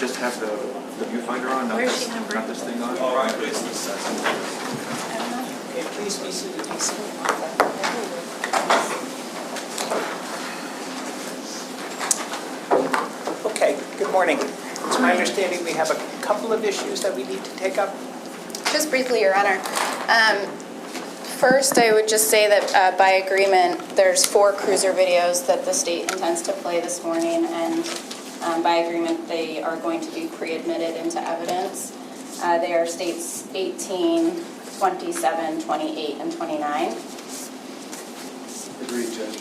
just have the viewfinder on, not this thing on? All right, please. Okay, please be seated. Okay, good morning. It's my understanding we have a couple of issues that we need to take up. Just briefly, Your Honor. First, I would just say that by agreement, there's 4 cruiser videos that the state intends to play this morning, and by agreement, they are going to be pre-admitted into evidence. They are states 18, 27, 28, and 29. Agreed, Judge.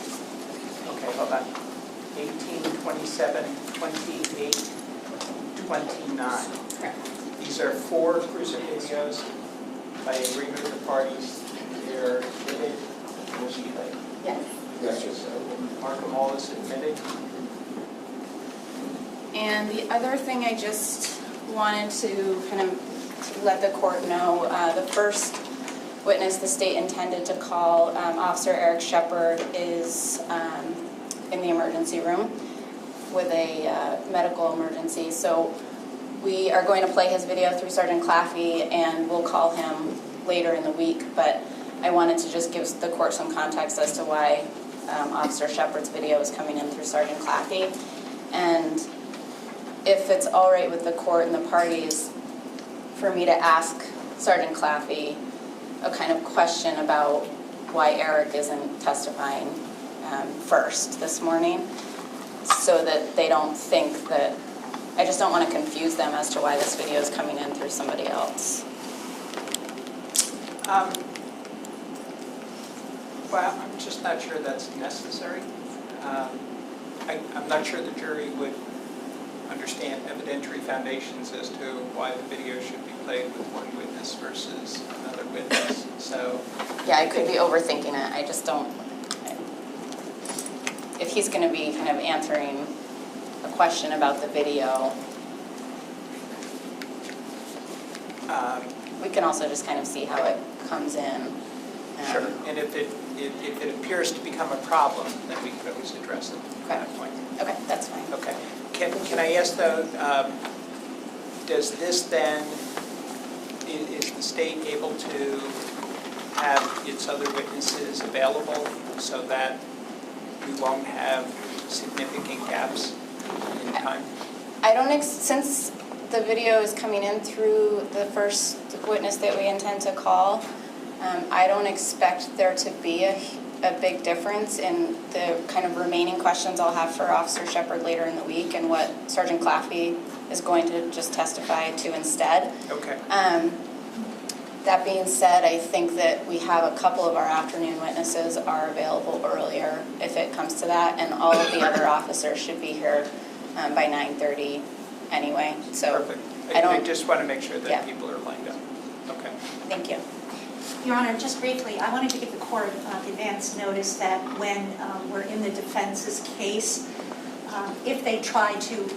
Okay, hold on. 18, 27, 28, 29. Correct. These are 4 cruiser videos by agreement of the parties. They're admitted, will be played. Yes. Yes, sir. So we'll mark them all as admitted. And the other thing I just wanted to kind of let the court know, the first witness the state intended to call, Officer Eric Shepard, is in the emergency room with a medical emergency. So we are going to play his video through Sergeant Claffey, and we'll call him later in the week. But I wanted to just give the court some context as to why Officer Shepard's video is coming in through Sergeant Claffey. And if it's all right with the court and the parties, for me to ask Sergeant Claffey a kind of question about why Eric isn't testifying first this morning, so that they don't think that, I just don't want to confuse them as to why this video is coming in through somebody else. Well, I'm just not sure that's necessary. I'm not sure the jury would understand evidentiary foundations as to why the video should be played with one witness versus another witness. So, Yeah, I could be overthinking it. I just don't, if he's going to be kind of answering a question about the video, we can also just kind of see how it comes in. sure. And if it appears to become a problem, then we could always address it at that point. Okay, that's fine. Okay. Can I ask though, does this then, is the state able to have its other witnesses available so that we won't have significant gaps in time? I don't, since the video is coming in through the first witness that we intend to call, I don't expect there to be a big difference in the kind of remaining questions I'll have for Officer Shepard later in the week and what Sergeant Claffey is going to just testify to instead. Okay. That being said, I think that we have a couple of our afternoon witnesses are available earlier if it comes to that, and all of the other officers should be here by 9:30 anyway. So Perfect. I just want to make sure that people are lined up. Okay. Thank you. Your Honor, just briefly, I wanted to give the court advance notice that when we're in the defense's case, if they try to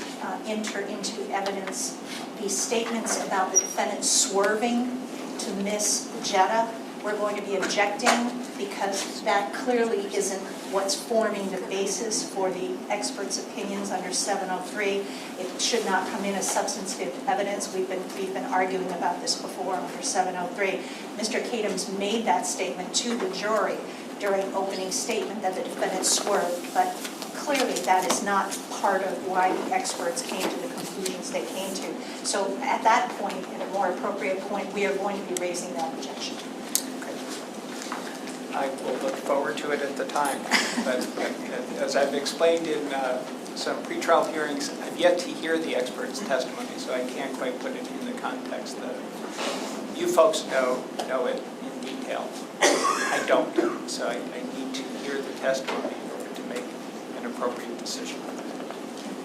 enter into evidence the statements about the defendant swerving to miss Jetta, we're going to be objecting because that clearly isn't what's forming the basis for the expert's opinions under 703. It should not come in as substantive evidence. We've been arguing about this before under 703. Mr. Kadams made that statement to the jury during opening statement that the defendant swerved, but clearly that is not part of why the experts came to the conclusions they came to. So at that point, at a more appropriate point, we are going to be raising that objection. I will look forward to it at the time. But as I've explained in some pretrial hearings, I've yet to hear the expert's testimony, so I can't quite put it in the context that you folks know it in detail. I don't, so I need to hear the testimony in order to make an appropriate decision.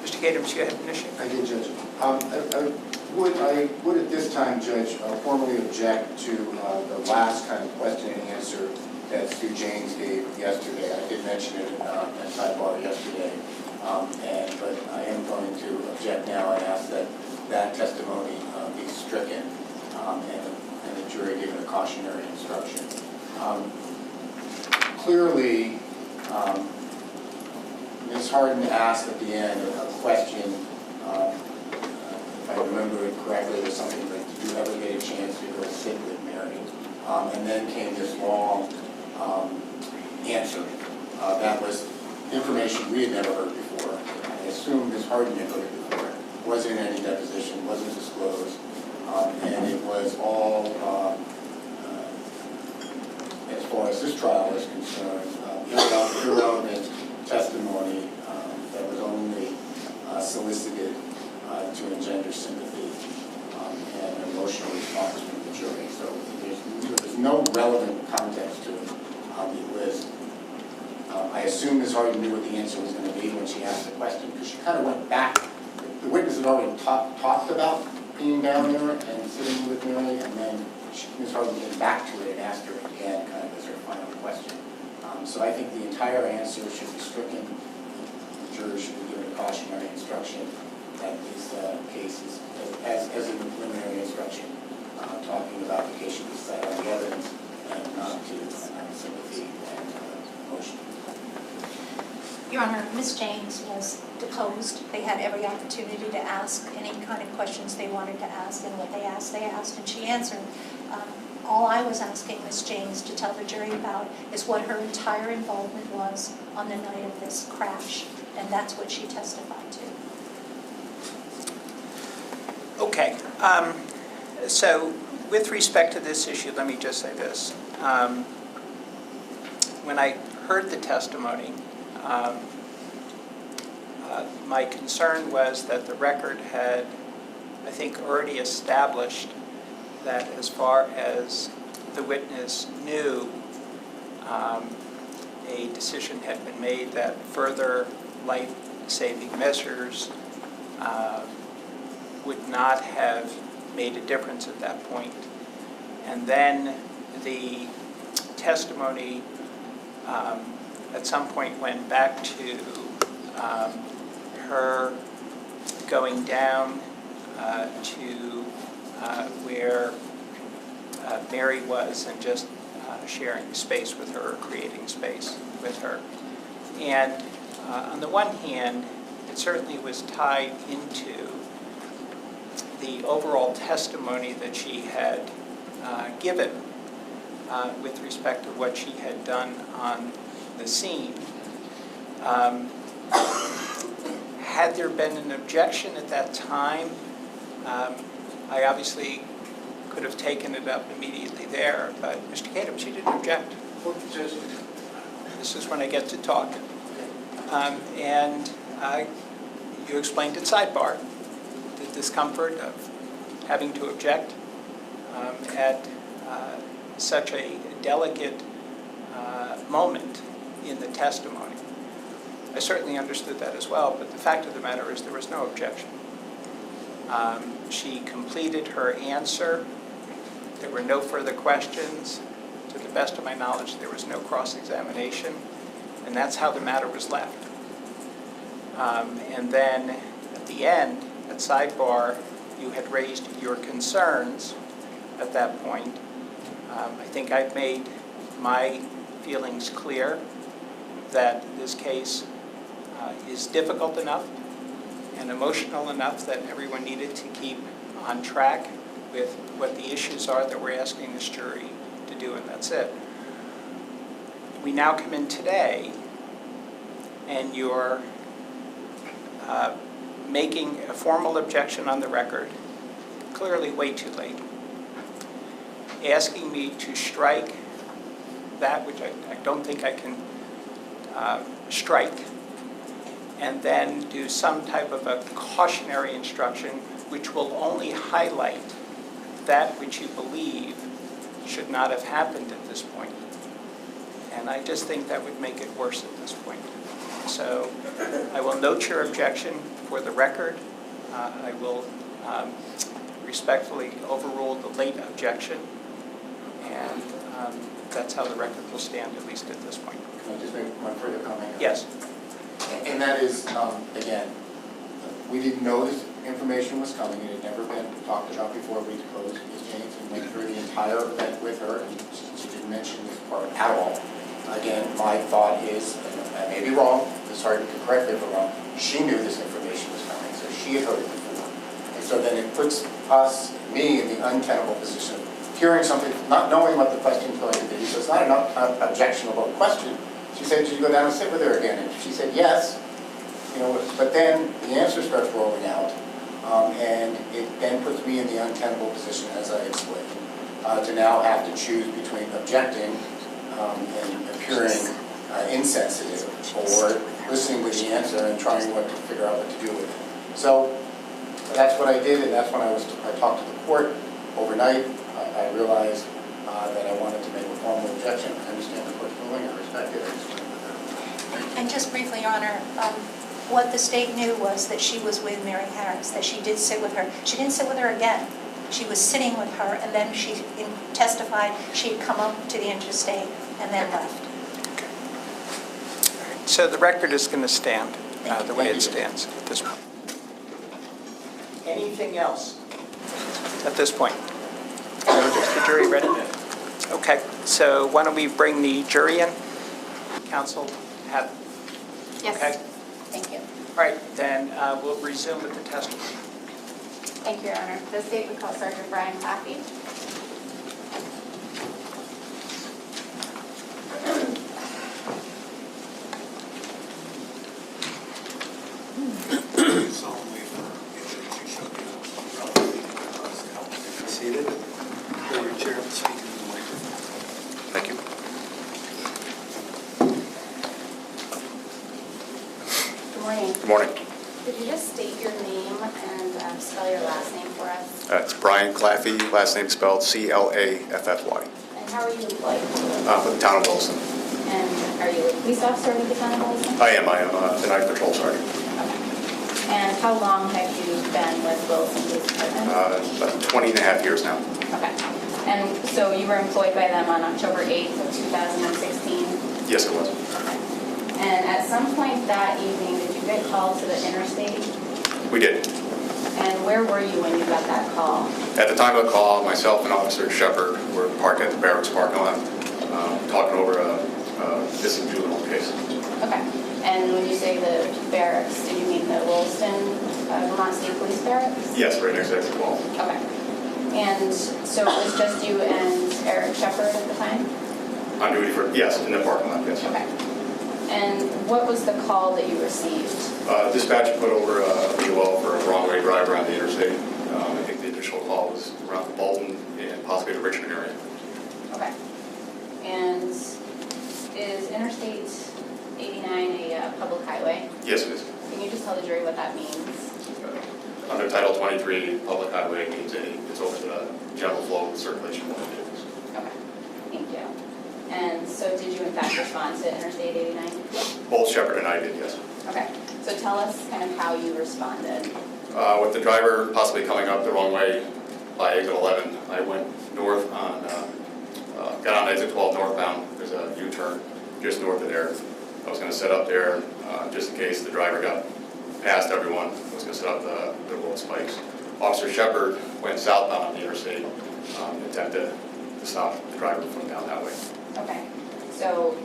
Mr. Kadams, you had an issue? I did, Judge. I would at this time, Judge, formally object to the last kind of question and answer that Sue James gave yesterday. I did mention it at sidebar yesterday, but I am going to object now and ask that that testimony be stricken and the jury given a cautionary instruction. Clearly, Ms. Harden asked at the end a question And then came this long answer. That was information we had never heard before. I assume Ms. Harden had heard it before. Wasn't in any deposition, wasn't disclosed. And it was all, as far as this trial is concerned, irrelevant testimony that was only solicited to engender sympathy and an emotional response from the jury. So there's no relevant context to it. It was, I assume Ms. Harden knew what the answer was going to be when she asked the question, because she kind of went back. The witness had already talked about being down there and sitting with Mary, and then Ms. Harden came back to it and asked her again, kind of as her final question. So I think the entire answer should be stricken. The jurors should be given a cautionary instruction that this case is, as in the preliminary instruction, talking about the case should be set on the evidence and not to sympathy and emotion. Your Honor, Ms. James was deposed. They had every opportunity to ask any kind of questions they wanted to ask, and what they asked, and she answered. All I was asking Ms. James to tell the jury about is what her entire involvement was on the night of this crash, and that's what she testified to. Okay. So with respect to this issue, let me just say this. When I heard the testimony, my concern was that the record had, I think, already established that as far as the witness knew, a decision had been made that further life-saving measures would not have made a difference at that point. And then the testimony at some point went back to her going down to where Mary was and just sharing space with her, or creating space with her. And on the one hand, it certainly was tied into the overall testimony that she had given with respect to what she had done on the scene. Had there been an objection at that time, I obviously could have taken it up immediately there, but Mr. Kadam, she didn't object. This is when I get to talk. And you explained at sidebar the discomfort of having to object at such a delicate moment in the testimony. I certainly understood that as well, but the fact of the matter is there was no objection. She completed her answer. There were no further questions. To the best of my knowledge, there was no cross-examination, and that's how the matter was left. And then at the end, at sidebar, you had raised your concerns at that point. I think I've made my feelings clear that this case is difficult enough and emotional enough that everyone needed to keep on track with what the issues are that we're asking this jury to do, and that's it. We now come in today, and you're making a formal objection on the record, clearly way too late, asking me to strike that which I don't think I can strike, and then do some type of a cautionary instruction which will only highlight that which you believe should not have happened at this point. And I just think that would make it worse at this point. So I will note your objection for the record. I will respectfully overrule the late objection, and that's how the record will stand, at least at this point. Can I just make one further comment? Yes. And that is, again, we didn't know this information was coming. It had never been talked about before. We deposed Ms. James and went through the entire event with her, and she didn't mention this part at all. Again, my thought is, and I may be wrong, Ms. Harden can correct me if I'm wrong, she knew this information was coming, so she had heard it before. And so then it puts me in the untenable position of hearing something, not knowing what the question's going to be, so it's not an objectionable question. She said, did you go down and sit with her again? And she said, yes. You know, but then the answer starts rolling out, and it then puts me in the untenable position, as I explained, to now have to choose between objecting and appearing insensitive, or listening to the answer and trying to figure out what to do with it. So that's what I did, and that's when I talked to the court overnight. I realized that I wanted to make a formal objection. I understand the court's ruling, I respect it. I just went with it. And just briefly, Your Honor, what the state knew was that she was with Mary Harris, that she did sit with her. She didn't sit with her again. She was sitting with her, and then she testified she had come up to the interstate and then left. So the record is going to stand the way it stands at this point. Anything else at this point? Is the jury ready? Okay, so why don't we bring the jury in? Counsel, have. Yes. Okay. Thank you. All right, then we'll resume with the testimony. Thank you, Your Honor. The state would call Sergeant Brian Claffey. Solemnly affirm the evidence you showed me relatively because the applicant is seated. Pull your chair and speak into the microphone. Thank you. Good morning. Good morning. Could you just state your name and spell your last name for us? It's Brian Claffey, last name spelled C-L-A-F-F-Y. And how are you employed? With the town of Wilson. And are you a police officer with the town of Wilson? I am the night patrol sergeant. Okay. And how long have you been with Wilson Police Department? About 20 and a half years now. Okay. And so you were employed by them on October 8th of 2016? Yes, it was. Okay. And at some point that evening, did you get called to the interstate? We did. And where were you when you got that call? At the time of the call, myself and Officer Shepard were parked at the barracks parking lot, talking over a missing juvenile case. Okay. And when you say the barracks, did you mean the Williston, Vermont State Police Barracks? Yes, right next to exit 12. Okay. And so it was just you and Eric Shepard at the time? On duty for, yes, in the parking lot, yes. Okay. And what was the call that you received? Dispatch put over a VOL for a wrong-way driver on the interstate. I think the initial call was around the Bolton and possibly the Richmond area. Okay. And is Interstate 89 a public highway? Yes, it is. Can you just tell the jury what that means? Under Title 23, public highway means it's over the general flow of circulation of motor vehicles. Okay. Thank you. And so did you in fact respond to Interstate 89? Both Shepard and I did, yes. Okay. So tell us kind of how you responded. With the driver possibly coming up the wrong way by exit 11, I went north on, got on exit 12 northbound. There's a U-turn just north of there. I was going to set up there just in case the driver got past everyone. I was going to set up the road spikes. Officer Shepard went southbound on the interstate, attempted to stop the driver from down that way. Okay. So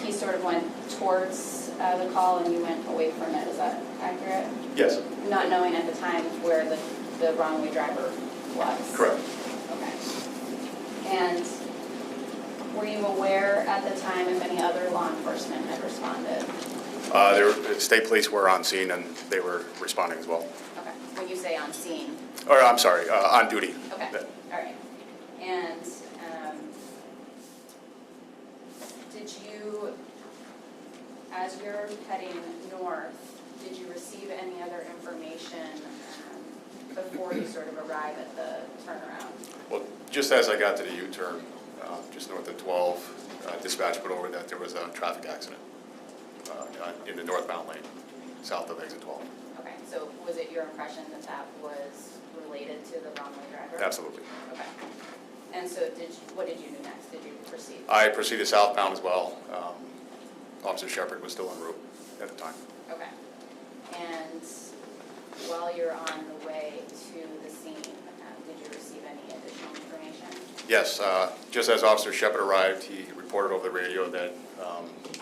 he sort of went towards the call and you went away from it. Is that accurate? Yes. Not knowing at the time where the wrong way driver was? Correct. Okay. And were you aware at the time if any other law enforcement had responded? State police were on scene and they were responding as well. Okay. When you say on scene? Or I'm sorry, on duty. Okay. All right. And did you, as you're heading north, did you receive any other information before you sort of arrive at the turnaround? Well, just as I got to the U-turn, just north of 12, dispatch put over that there was a traffic accident in the northbound lane, south of exit 12. Okay, so was it your impression that that was related to the wrong way driver? Absolutely. Okay. And so what did you do next? Did you proceed? I proceeded southbound as well. Officer Shepard was still en route at the time. Okay. And while you're on the way to the scene, did you receive any additional information? Yes, just as Officer Shepard arrived, he reported over the radio that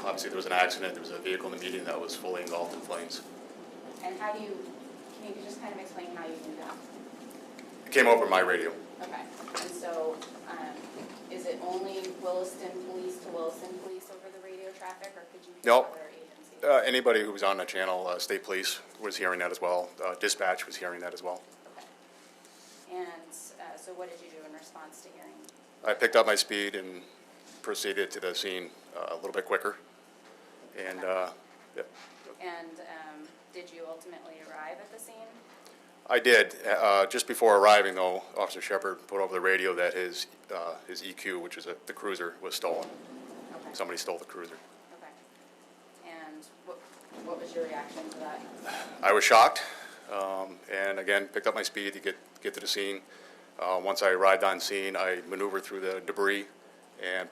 obviously there was an accident. There was a vehicle in the median that was fully engulfed in flames. And can you just kind of explain how you do that? It came over my radio. Okay, and so, is it only Williston Police to Williston Police over the radio traffic, or could you hear Nope. other agencies? Anybody who was on the channel, State Police was hearing that as well. Dispatch was hearing that as well. Okay. And, so what did you do in response to hearing? I picked up my speed and proceeded to the scene a little bit quicker. And, yeah. And, did you ultimately arrive at the scene? I did. Just before arriving, though, Officer Shepard put over the radio that his EQ, which is the cruiser, was stolen. Okay. Somebody stole the cruiser. Okay. And what was your reaction to that? I was shocked, and again, picked up my speed to get to the scene. Once I arrived on scene, I maneuvered through the debris and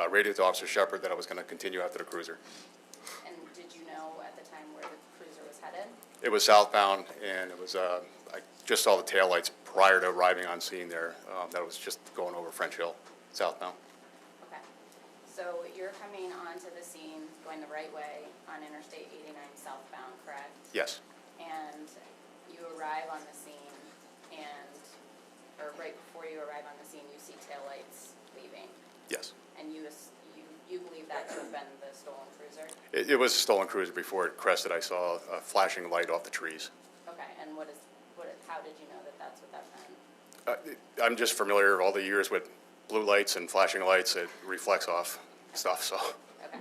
radioed to Officer Shepard that I was going to continue after the cruiser. And did you know at the time where the cruiser was headed? It was southbound, and it was I just saw the taillights prior to arriving on scene there. That was just going over French Hill, southbound. Okay. So you're coming onto the scene, going the right way on Interstate 89 southbound, correct? Yes. And you arrive on the scene, or right before you arrive on the scene, you see taillights leaving. Yes. And you believe that could have been the stolen cruiser? It was a stolen cruiser. Before it crested, I saw a flashing light off the trees. Okay, and how did you know that that's what that meant? I'm just familiar all the years with blue lights and flashing lights. It reflects off stuff, so. Okay,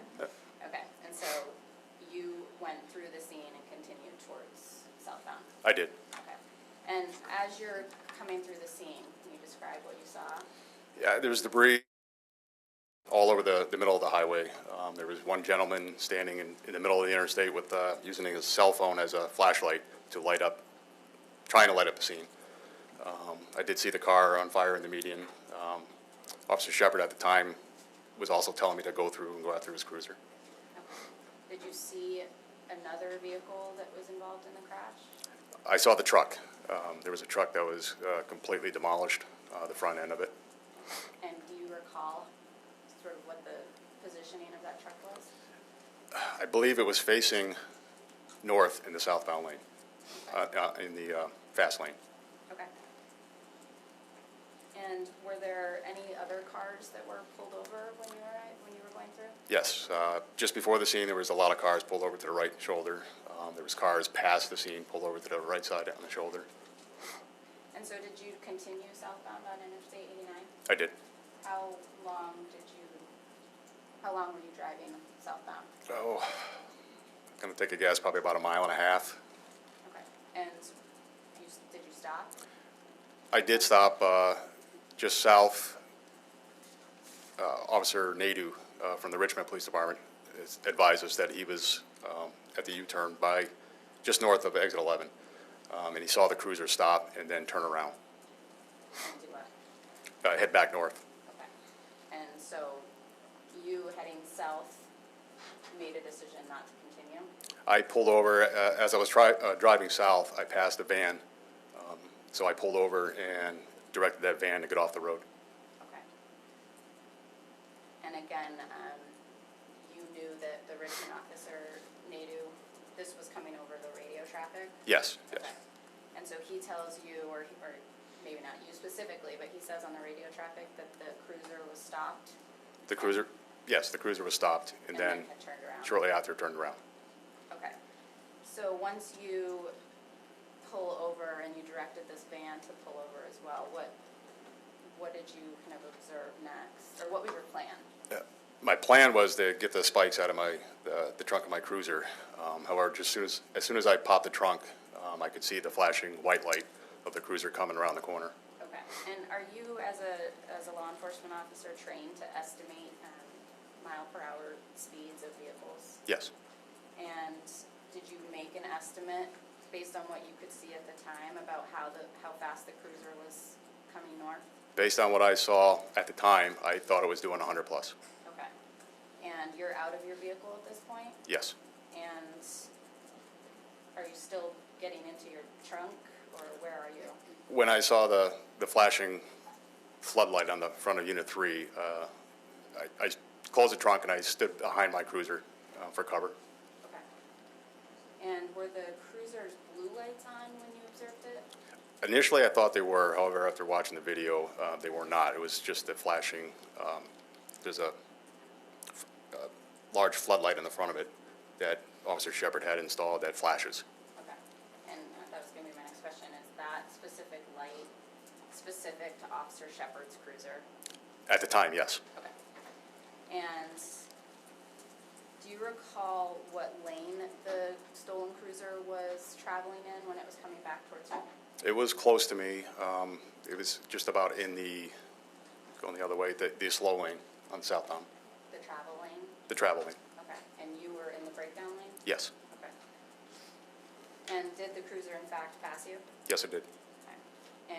okay, and so you went through the scene and continued towards southbound? I did. Okay, and as you're coming through the scene, can you describe what you saw? Yeah, there was debris all over the middle of the highway. There was one gentleman standing in the middle of the interstate with using his cell phone as a flashlight to trying to light up the scene. I did see the car on fire in the median. Officer Shepard at the time was also telling me to go after his cruiser. Okay. Did you see another vehicle that was involved in the crash? I saw the truck. There was a truck that was completely demolished, the front end of it. And do you recall sort of what the positioning of that truck was? I believe it was facing north in the southbound lane, in the fast lane. Okay. And were there any other cars that were pulled over when you were going through? Yes, just before the scene, there was a lot of cars pulled over to the right shoulder. There was cars past the scene pulled over to the right side on the shoulder. And so did you continue southbound on Interstate 89? I did. How long were you driving southbound? Oh, I'm going to take a guess, probably about 1.5 miles. Okay. And did you stop? I did stop just south. Officer Nadu from the Richmond Police Department advised us that he was at the U-turn by just north of exit 11, and he saw the cruiser stop and then turn around. And do what? Head back north. Okay. And so you heading south made a decision not to continue? I pulled over as I was driving south. I passed a van, so I pulled over and directed that van to get off the road. Okay. And again, you knew that the Richmond officer, Nadu, this was coming over the radio traffic? Yes, yes. Okay. And so he tells you, or maybe not you specifically, but he says on the radio traffic that the cruiser was stopped? The cruiser, yes, the cruiser was stopped, and then had turned around? shortly after it turned around. Okay. So once you pull over and you directed this van to pull over as well, what did you kind of observe next? Or what was your plan? My plan was to get the spikes out of the trunk of my cruiser. However, as soon as I popped the trunk, I could see the flashing white light of the cruiser coming around the corner. Okay. And are you, as a law enforcement officer, trained to estimate mile per hour speeds of vehicles? Yes. And did you make an estimate based on what you could see at the time about how fast the cruiser was coming north? Based on what I saw at the time, I thought it was doing 100 plus. Okay. And you're out of your vehicle at this point? Yes. And are you still getting into your trunk, or where are you? When I saw the flashing floodlight on the front of Unit 3, I closed the trunk and I stood behind my cruiser for cover. Okay. And were the cruiser's blue lights on when you observed it? Initially, I thought they were. However, after watching the video, they were not. It was just the flashing. There's a large floodlight in the front of it that Officer Shepard had installed that flashes. Okay. And that was going to be my next question. Is that specific light specific to Officer Shepard's cruiser? At the time, yes. Okay. And do you recall what lane the stolen cruiser was traveling in when it was coming back towards you? It was close to me. It was just about going the other way, the slow lane on southbound, The travel lane? the travel lane. Okay. And you were in the breakdown lane? Yes. Okay. And did the cruiser in fact pass you? Yes, it did. Okay.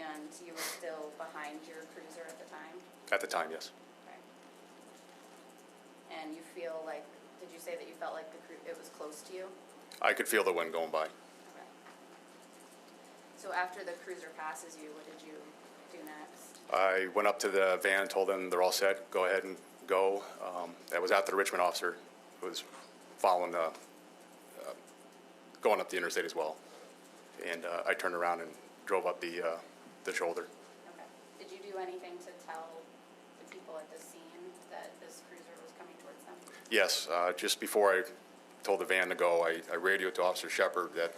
And you were still behind your cruiser at the time? At the time, yes. Okay. And you feel like, did you say that you felt like it was close to you? I could feel the wind going by. Okay. So after the cruiser passes you, what did you do next? I went up to the van and told them they're all set, go ahead and go. That was after the Richmond officer was following going up the interstate as well. And I turned around and drove up the shoulder. Okay. Did you do anything to tell the people at the scene that this cruiser was coming towards them? Yes, just before I told the van to go, I radioed to Officer Shepard that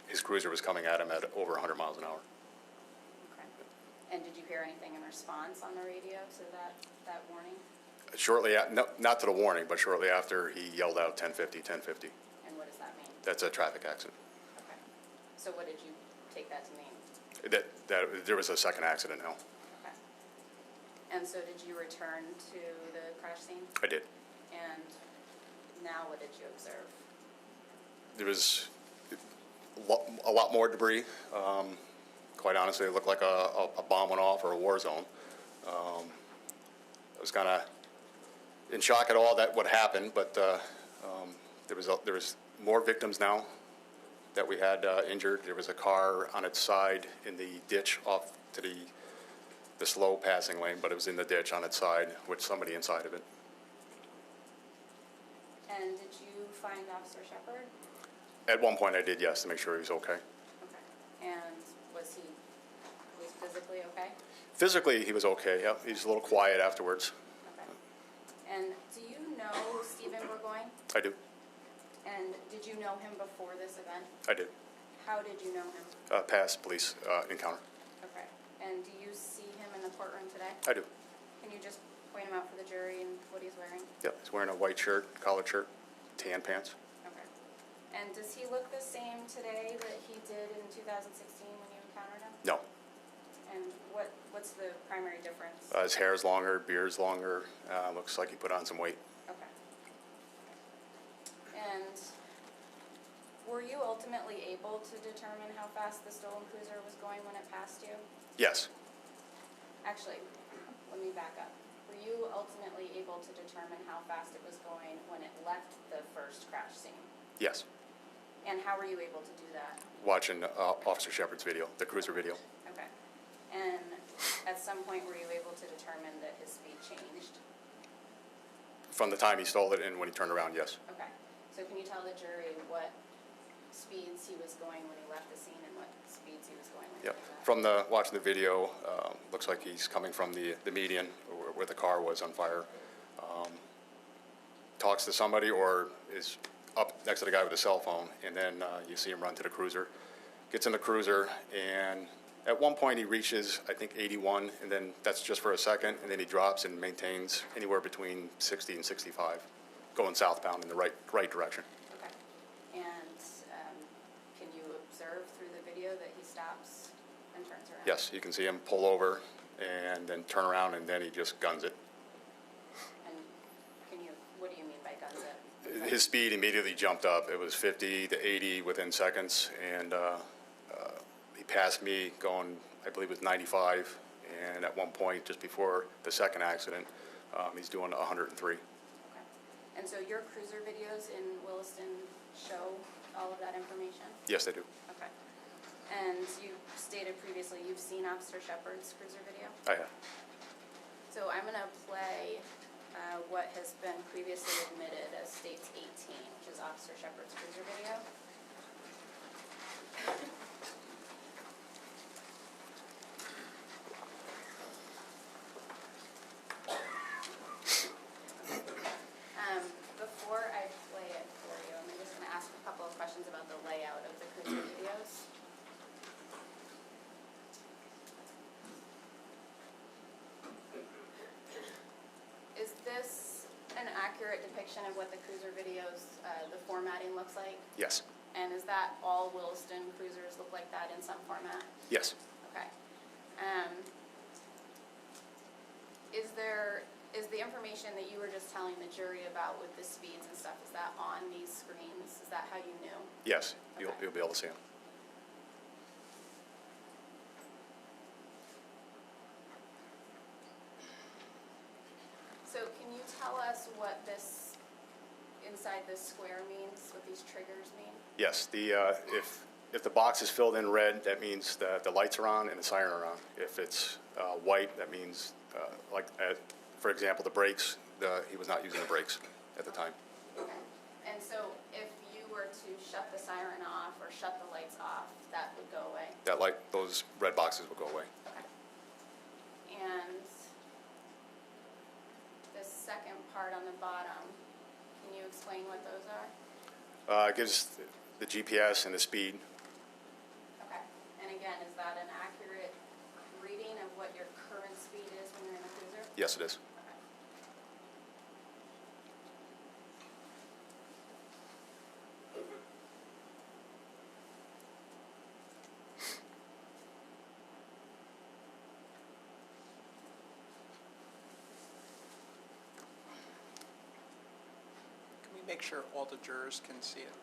his cruiser was coming at him at over 100 miles an hour. Okay. And did you hear anything in response on the radio to that warning? Shortly, not to the warning, but shortly after, he yelled out 1050, 1050. And what does that mean? That's a traffic accident. Okay. So what did you take that to mean? That there was a second accident now. Okay. And so did you return to the crash scene? I did. And now what did you observe? There was a lot more debris. Quite honestly, it looked like a bomb went off or a war zone. I was kind of in shock at all that what happened, but there was more victims now that we had injured. There was a car on its side in the ditch off to the slow passing lane, but it was in the ditch on its side with somebody inside of it. And did you find Officer Shepard? At one point I did, yes, to make sure he was okay. Okay. And was he physically okay? Physically, he was okay, yeah. He was a little quiet afterwards. Okay. And do you know Stephen Bourgoin? I do. And did you know him before this event? I did. How did you know him? Past police encounter. Okay. And do you see him in the courtroom today? I do. Can you just point him out for the jury and what he's wearing? Yep, he's wearing a white shirt, collared shirt, tan pants. Okay. And does he look the same today that he did in 2016 when you encountered him? No. And what's the primary difference? His hair is longer, beard's longer. Looks like he put on some weight. Okay. And were you ultimately able to determine how fast the stolen cruiser was going when it passed you? Yes. Actually, let me back up. Were you ultimately able to determine how fast it was going when it left the first crash scene? Yes. And how were you able to do that? Watching Officer Shepard's video, the cruiser video. Okay. And at some point, were you able to determine that his speed changed? From the time he stole it and when he turned around, yes. Okay. So can you tell the jury what speeds he was going when he left the scene and what speeds he was going when he Yep. came back? From watching the video, looks like he's coming from the median where the car was on fire. Talks to somebody or is up next to the guy with a cell phone, and then you see him run to the cruiser. Gets in the cruiser, and at one point he reaches, I think, 81, and then that's just for a second, and then he drops and maintains anywhere between 60 and 65, going southbound in the right direction. Okay. And can you observe through the video that he stops and turns around? Yes, you can see him pull over and then turn around, and then he just guns it. And what do you mean by guns it? His speed immediately jumped up. It was 50 to 80 within seconds, and he passed me going, I believe it was 95, and at one point, just before the second accident, he's doing 103. Okay. And so your cruiser videos in Williston show all of that information? Yes, they do. Okay. And you stated previously you've seen Officer Shepard's cruiser video? I have. So I'm going to play what has been previously admitted as States 18, which is Officer Shepard's cruiser video. description of what the cruiser videos, the formatting looks like? Yes. And is that all Williston cruisers look like that in some format? Yes. Okay. Is the information that you were just telling the jury about with the speeds and stuff, is that on these screens? Is that how you knew? Yes. You'll Okay. be able to see them. So can you tell us what this, inside this square means, what these triggers mean? Yes. If the box is filled in red, that means that the lights are on and the siren are on. If it's white, that means, for example, the brakes, he was not using the brakes at the time. Okay. And so if you were to shut the siren off or shut the lights off, that would go away? Those red boxes will go away. Okay. And the second part on the bottom, can you explain what those are? It gives the GPS and the speed. Okay. And again, is that an accurate reading of what your current speed is when you're in the cruiser? Yes, it is. Okay. Can we make sure all the jurors can see it?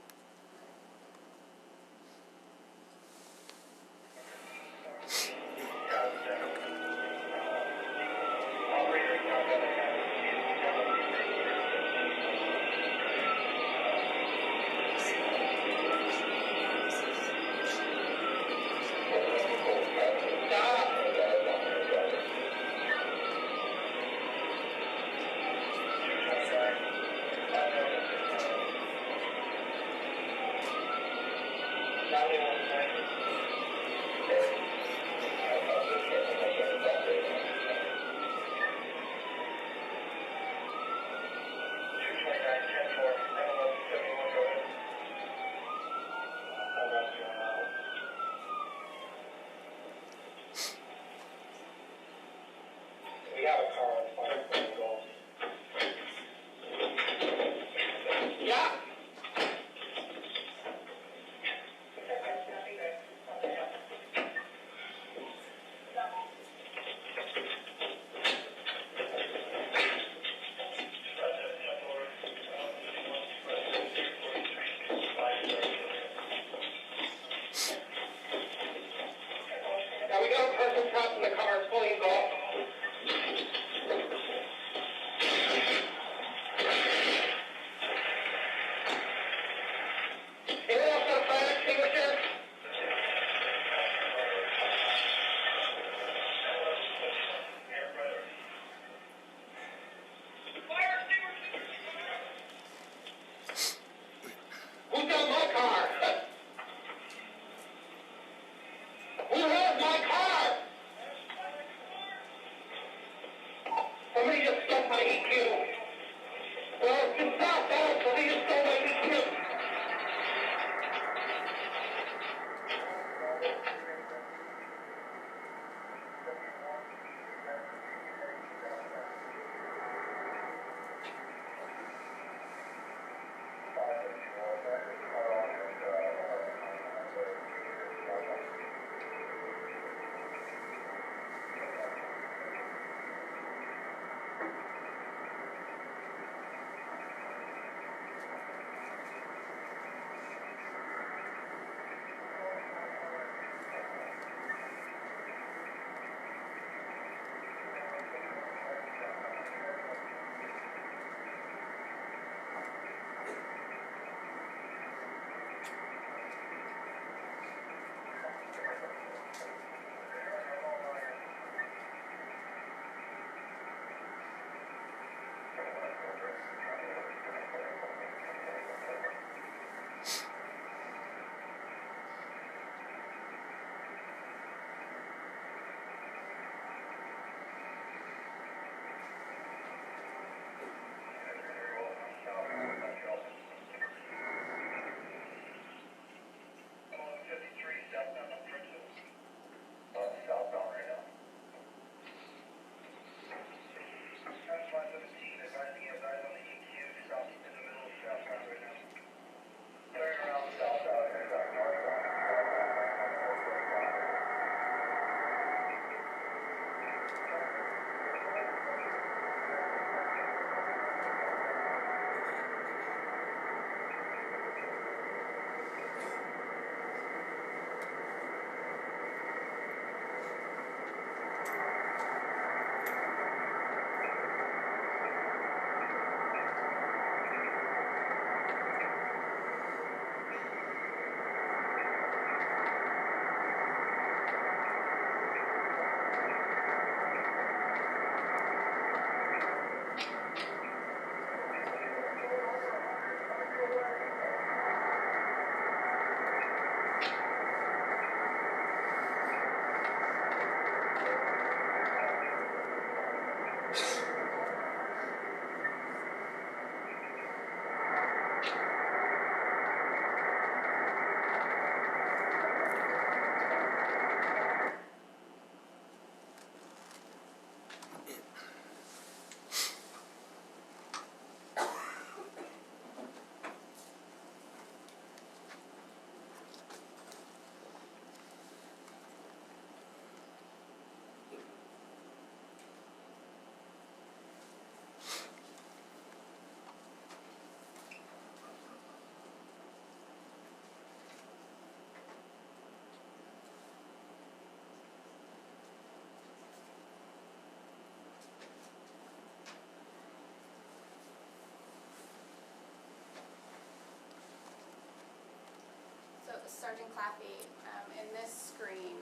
Sergeant Claffey, in this screen,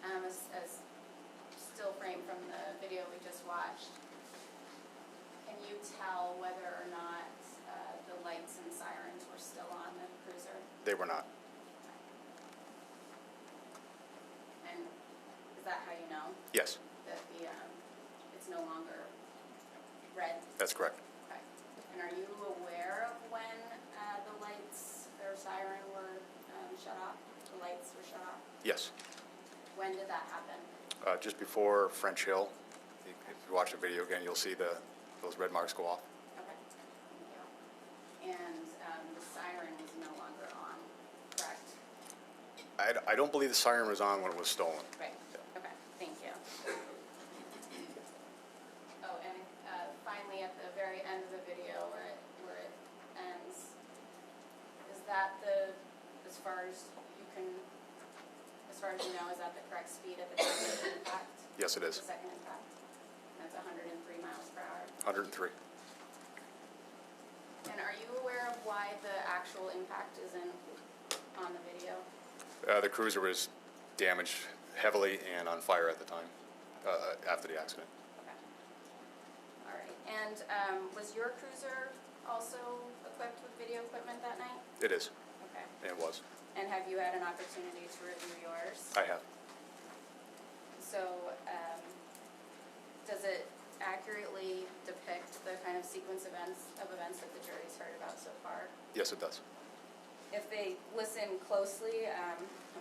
as still frame from the video we just watched, can you tell whether or not the lights and sirens were still on the cruiser? They were not. And is that how you know Yes, that it's no longer red? that's correct. Okay. And are you aware of when the lights or siren were shut off? The lights were shut off? Yes. When did that happen? Just before French Hill, if you watch the video again, you'll see those red marks go off. Okay. Thank you. And the siren was no longer on, correct? I don't believe the siren was on when it was stolen. Right. Okay. Thank you. Oh, and finally, at the very end of the video, where it ends, is that as far as you know, is that the correct speed at the time of the impact? Yes, it is. The second impact? That's 103 miles per hour. 103. And are you aware of why the actual impact isn't on the video? The cruiser was damaged heavily and on fire at the time, after the accident. Okay. All right. And was your cruiser also equipped with video equipment that night? It is, Okay. and it was. And have you had an opportunity to review yours? I have. So, does it accurately depict the kind of sequence of events that the jury's heard about so far? Yes, it does. If they listen closely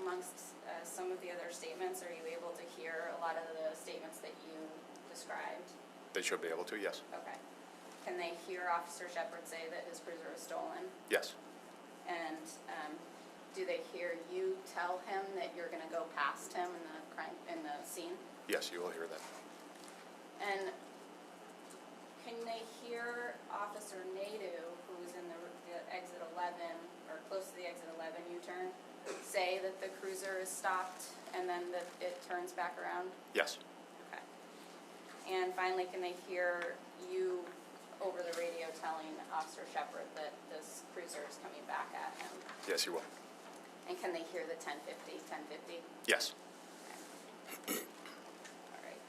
amongst some of the other statements, are you able to hear a lot of the statements that you described? They should be able to, yes. Okay. Can they hear Officer Shepard say that his cruiser was stolen? Yes. And do they hear you tell him that you're going to go past him in the scene? Yes, you will hear that. And can they hear Officer Nadu, who's in the exit 11, or close to the exit 11 U-turn, say that the cruiser is stopped and then that it turns back around? Yes. Okay. And finally, can they hear you over the radio telling Officer Shepard that this cruiser is coming back at him? Yes, you will. And can they hear the 1050? Yes. Okay. All right.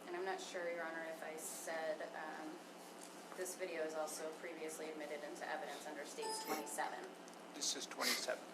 And I'm not sure, Your Honor, if I said this video is also previously admitted into evidence under States 27. This is 27. Yes.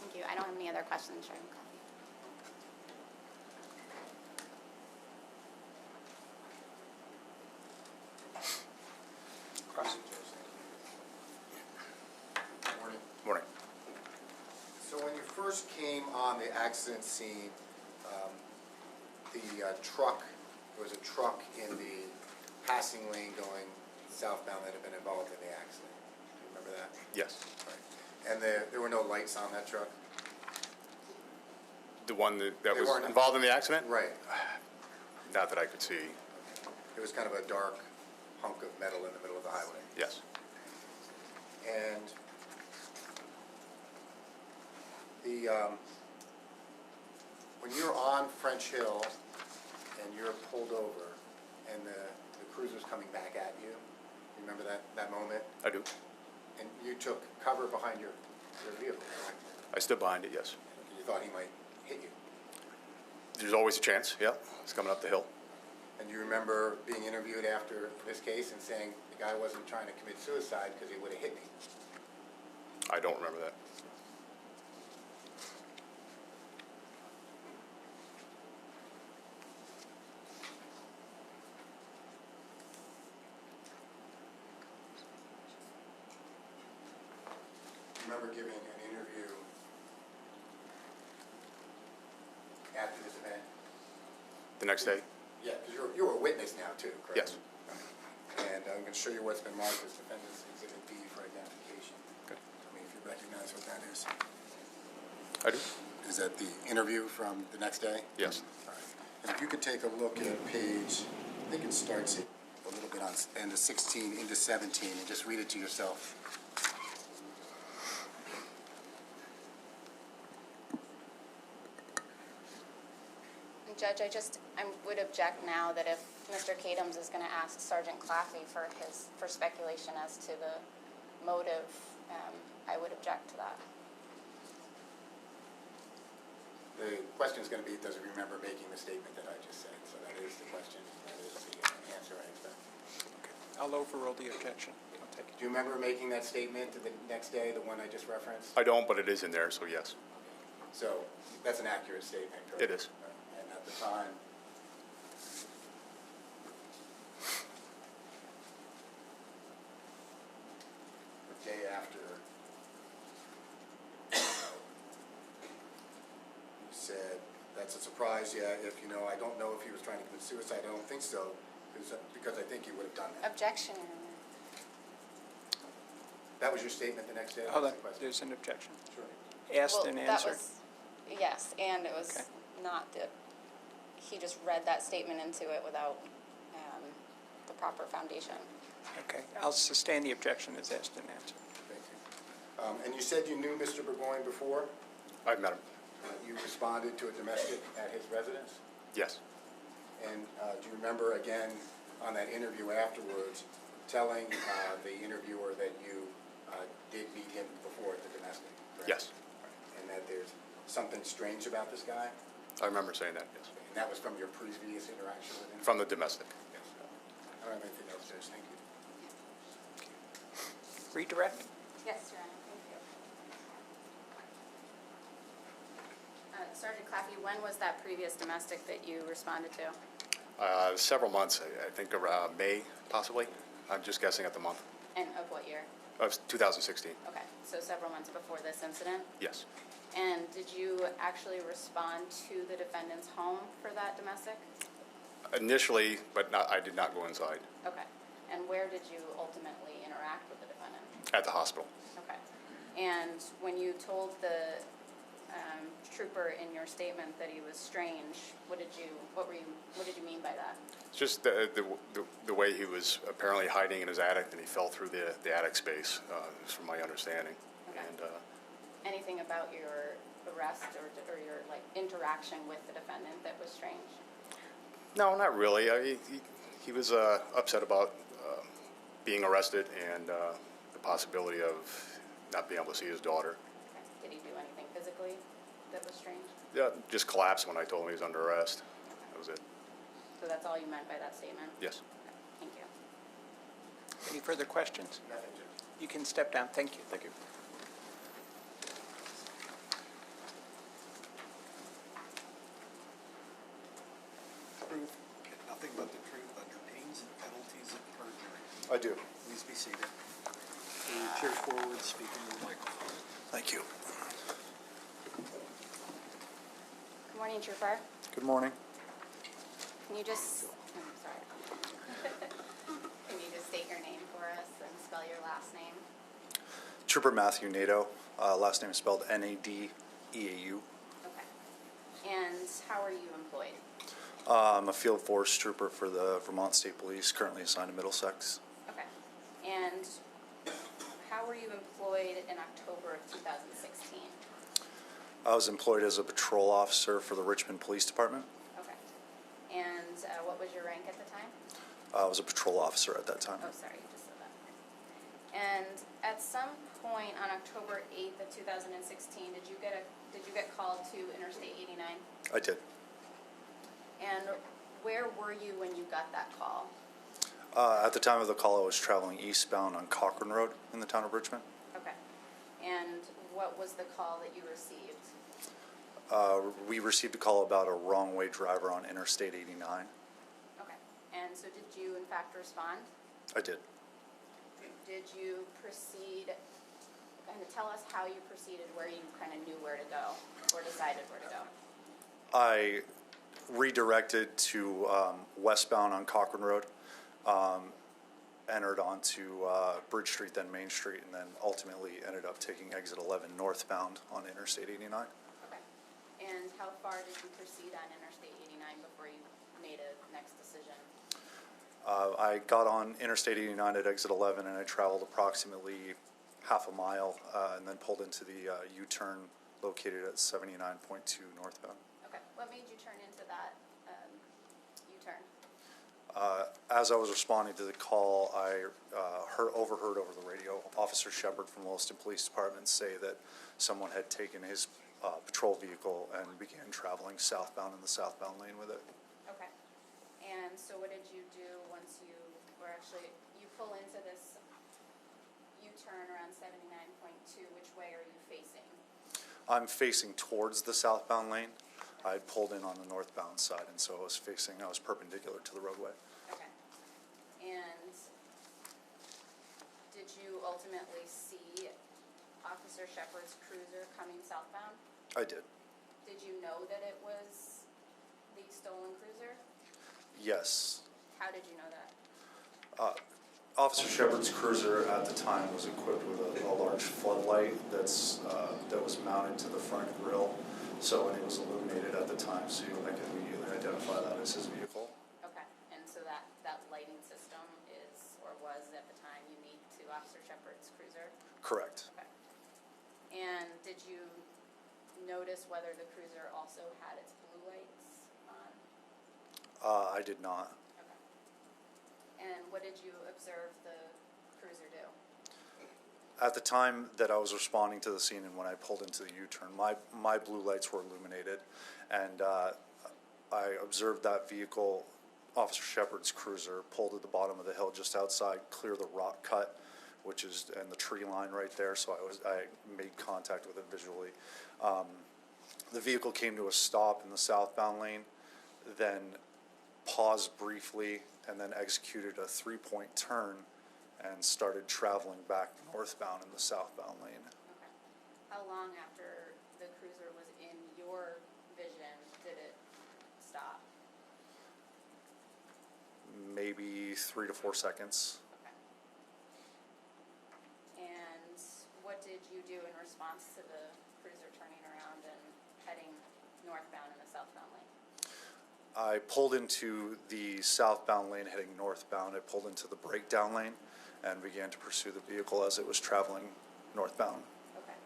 Thank you. I don't have any other questions, Sharon. Cross. Morning. Morning. So when you first came on the accident scene, the truck, there was a truck in the passing lane going southbound that had been involved in the accident. Do you remember that? Yes. Right. And there were no lights on that truck? The one that They was weren't- involved in the accident? Right. Not that I could see. It was kind of a dark hunk of metal in the middle of the highway. Yes. And when you're on French Hill and you're pulled over and the cruiser's coming back at you, remember that moment? I do. And you took cover behind your vehicle, correct? I stood behind it, yes. You thought he might hit you. There's always a chance, yeah. It's coming up the hill. And you remember being interviewed after this case and saying the guy wasn't trying to commit suicide because he would have hit me. I don't remember that. Remember giving an interview after this event? The next day? Yeah, because you're a witness now too, correct? Yes. And I'm going to show you what's been marked as Defendant's Exhibit B for identification. Okay. Tell me if you recognize what that is. I do? Is that the interview from the next day? Yes. All right. And if you could take a look at page, I think it starts at a little bit on end of 16 into 17, and just read it to yourself. Judge, I would object now that if Mr. Kadams is going to ask Sergeant Claffey for speculation as to the motive, I would object to that. The question is going to be, does he remember making the statement that I just said? So that is the question. That is the answer I expect. I'll overrule the objection. I'll take it. Do you remember making that statement the next day, the one I just referenced? I don't, but it is in there, so yes. So that's an accurate statement, correct? It is. And at the time, the day after, you said, that's that's a surprise, yeah, if, I don't know if he was trying to commit suicide, I don't think so, because I think he would have done that. Objection. That was your statement the next day? Hold on, That's the question. there's an objection. Sure. Asked Well, and that answered. was, yes, and it was Okay. not the, he just read that statement into it without the proper foundation. Okay, I'll sustain the objection as asked and answered. Thank you. And you said you knew Mr. Bourgoin before? I've met him. You responded to a domestic at his residence? Yes. And do you remember, again, on that interview afterwards, telling the interviewer that you did meet him before at the domestic? Correct? Yes. Right. And that there's something strange about this guy? I remember saying that, yes. And that was from your previous interaction with him? From the domestic. Yes. I don't have anything else, Judge. Thank you. Redirect? Yes, Your Honor, thank you. Sergeant Claffey, when was that previous domestic that you responded to? Several months, I think around May, possibly. I'm just guessing at the month. And of what year? Of 2016. Okay, so several months before this incident? Yes. And did you actually respond to the defendant's home for that domestic? Initially, but I did not go inside. Okay. And where did you ultimately interact with the defendant? At the hospital. Okay. And when you told the trooper in your statement that he was strange, what did you mean by that? It's just the way he was apparently hiding in his attic, and he fell through the attic space, is from my understanding. Okay. And Anything about your arrest or your interaction with the defendant that was strange? no, not really. He was upset about being arrested and the possibility of not being able to see his daughter. Okay. Did he do anything physically that was strange? Yeah, just collapsed when I told him he was under arrest. That was it. So that's all you meant by that statement? Yes. Okay. Thank you. Any further questions? Nothing, Judge. You can step down. Thank you. Thank you. Truth, and nothing but the truth under pains and penalties of perjury. I do. Please be seated. Pull your chair forward, speak into the microphone. Thank you. Good morning, Trooper. Good morning. Can you just, I'm sorry. Can you just state your name for us and spell your last name? Trooper Matthew Nadeau. Last name is spelled N-A-D-E-A-U. Okay. And how are you employed? I'm a field force trooper for the Vermont State Police, currently assigned to Middlesex. Okay. And how were you employed in October of 2016? I was employed as a patrol officer for the Richmond Police Department. Okay. And what was your rank at the time? I was a patrol officer at that time. Oh, sorry, you just said that. And at some point on October 8th of 2016, did you get called to Interstate 89? I did. And where were you when you got that call? At the time of the call, I was traveling eastbound on Cochrane Road in the town of Richmond. Okay. And what was the call that you received? We received a call about a wrong-way driver on Interstate 89. Okay. And so did you in fact respond? I did. Did you proceed, kind of tell us how you proceeded, where you kind of knew where to go or decided where to go? I redirected to westbound on Cochrane Road, entered onto Bridge Street, then Main Street, and then ultimately ended up taking exit 11 northbound on Interstate 89. Okay. And how far did you proceed on Interstate 89 before you made a next decision? I got on Interstate 89 at exit 11 and I traveled approximately half a mile and then pulled into the U-turn located at 79.2 northbound. Okay. What made you turn into that U-turn? As I was responding to the call, I overheard over the radio Officer Shepard from Williston Police Department say that someone had taken his patrol vehicle and began traveling southbound in the southbound lane with it. Okay. And so what did you do once you pull into this U-turn around 79.2? Which way are you facing? I'm facing towards the southbound lane. I had pulled in on the northbound side, and so I was perpendicular to the roadway. Okay. And did you ultimately see Officer Shepard's cruiser coming southbound? I did. Did you know that it was Yes. How did you know that? Officer Shepard's cruiser at the time was equipped with a large floodlight that was mounted to the front grille, so when it was illuminated at the time, so I could immediately identify that as his vehicle. Okay, and so that lighting system is, or was at the time, unique to Officer Shepard's cruiser? Correct. Okay. And did you notice whether the cruiser also had its blue lights on? I did not. Okay. And what did you observe the cruiser do? At the time that I was responding to the scene and when I pulled into the U-turn, my blue lights were illuminated, and I observed that vehicle, Officer Shepard's cruiser, pull to the bottom of the hill just outside, clear the rock cut, and the tree line right there, so I made contact with it visually. The vehicle came to a stop in the southbound lane, then paused briefly, and then executed a 3-point turn and started traveling back northbound in the southbound lane. Okay. How long after the cruiser was in your vision did it stop? Maybe 3 to 4 seconds. Okay. And what did you do in response to the cruiser turning around and heading northbound in the southbound lane? I pulled into the southbound lane heading northbound. I pulled into the breakdown lane and began to pursue the vehicle as it was traveling northbound. Okay.